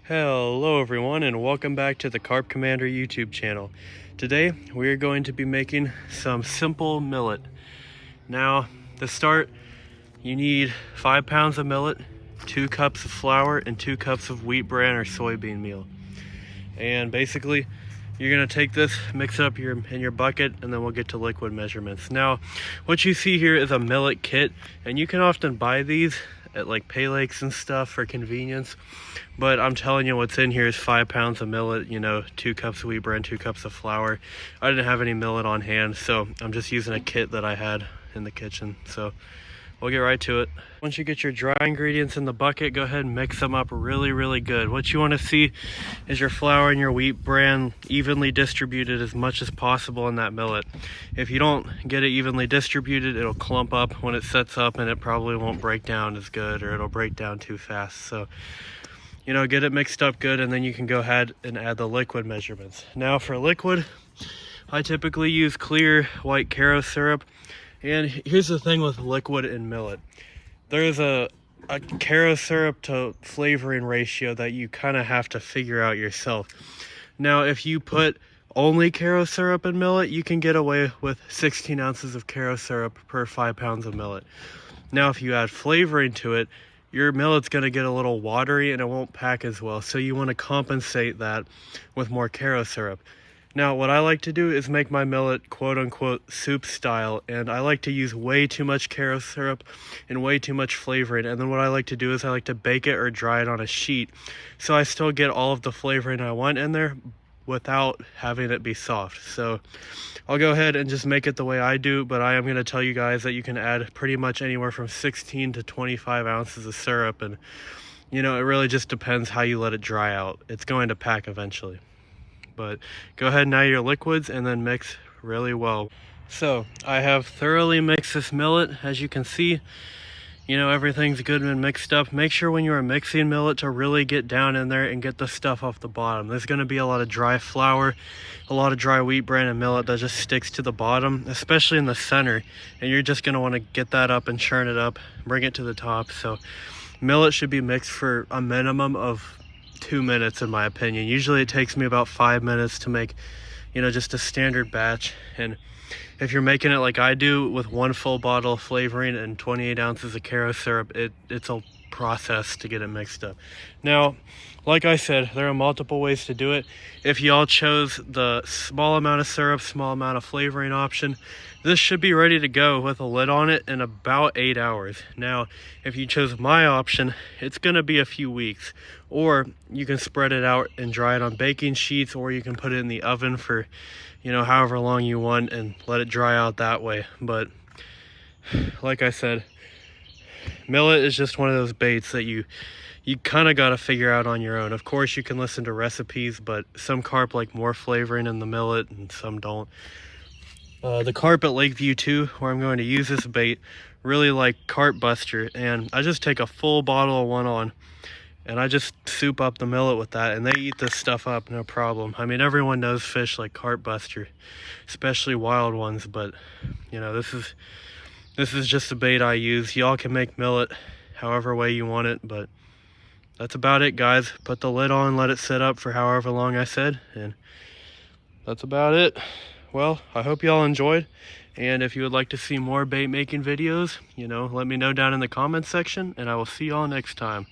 Hello everyone, and welcome back to the Carp Commander YouTube channel. Today we are going to be making some simple millet. Now to start, you need 5 pounds of millet, 2 cups of flour, and 2 cups of wheat bran or soybean meal. And basically you're going to take this, mix it up in your bucket, and then we'll get to liquid measurements. Now what you see here is a millet kit, and you can often buy these at like pay lakes and stuff for convenience, but I'm telling you, what's in here is 5 pounds of millet, 2 cups of wheat bran, 2 cups of flour. I didn't have any millet on hand, so I'm just using a kit that I had in the kitchen. So we'll get right to it. Once you get your dry ingredients in the bucket, go ahead and mix them up really good. What you want to see is your flour and your wheat bran evenly distributed as much as possible in that millet. If you don't get it evenly distributed, it'll clump up when it sets up, and it probably won't break down as good, or it'll break down too fast. So get it mixed up good, and then you can go ahead and add the liquid measurements. Now for liquid, I typically use clear white Karo syrup. And here's the thing with liquid and millet. There's a Karo syrup to flavoring ratio that you kind of have to figure out yourself. Now, if you put only Karo syrup in millet, you can get away with 16 ounces of Karo syrup per 5 pounds of millet. Now, if you add flavoring to it, your millet's going to get a little watery and it won't pack as well. So you want to compensate that with more Karo syrup. Now, what I like to do is make my millet quote-unquote soup style, and I like to use way too much Karo syrup and way too much flavoring. And then what I like to do is I like to bake it or dry it on a sheet, so I still get all of the flavoring I want in there without having it be soft. So I'll go ahead and just make it the way I do, but I am going to tell you guys that you can add pretty much anywhere from 16 to 25 ounces of syrup, and it really just depends how you let it dry out. It's going to pack eventually. But go ahead and add your liquids and then mix really well. So I have thoroughly mixed this millet. As you can see, everything's good and mixed up. Make sure when you are mixing millet to really get down in there and get the stuff off the bottom. There's going to be a lot of dry flour, a lot of dry wheat bran and millet that just sticks to the bottom, especially in the center, and you're just going to want to get that up and churn it up, bring it to the top. So millet should be mixed for a minimum of 2 minutes in my opinion. Usually it takes me about 5 minutes to make just a standard batch. And if you're making it like I do with 1 full bottle of flavoring and 28 ounces of Karo syrup, it's a process to get it mixed up. Now, like I said, there are multiple ways to do it. If y'all chose the small amount of syrup, small amount of flavoring option, this should be ready to go with a lid on it in about 8 hours. Now, if you chose my option, it's going to be a few weeks. Or you can spread it out and dry it on baking sheets, or you can put it in the oven for, however long you want and let it dry out that way. But like I said, millet is just one of those baits that you kind of got to figure out on your own. Of course, you can listen to recipes, but some carp like more flavoring in the millet and some don't. The carp at Lakeview 2, where I'm going to use this bait, really like Carp Buster, and I just take a full bottle of 1-on and I just soup up the millet with that, and they eat this stuff up no problem. I mean, everyone knows fish like Carp Buster, especially wild ones, but this is just the bait I use. Y'all can make millet however way you want it, but that's about it, guys. Put the lid on, let it sit up for however long I said, and that's about it. Well, I hope y'all enjoyed, and if you would like to see more bait making videos, let me know down in the comments section, and I will see y'all next time.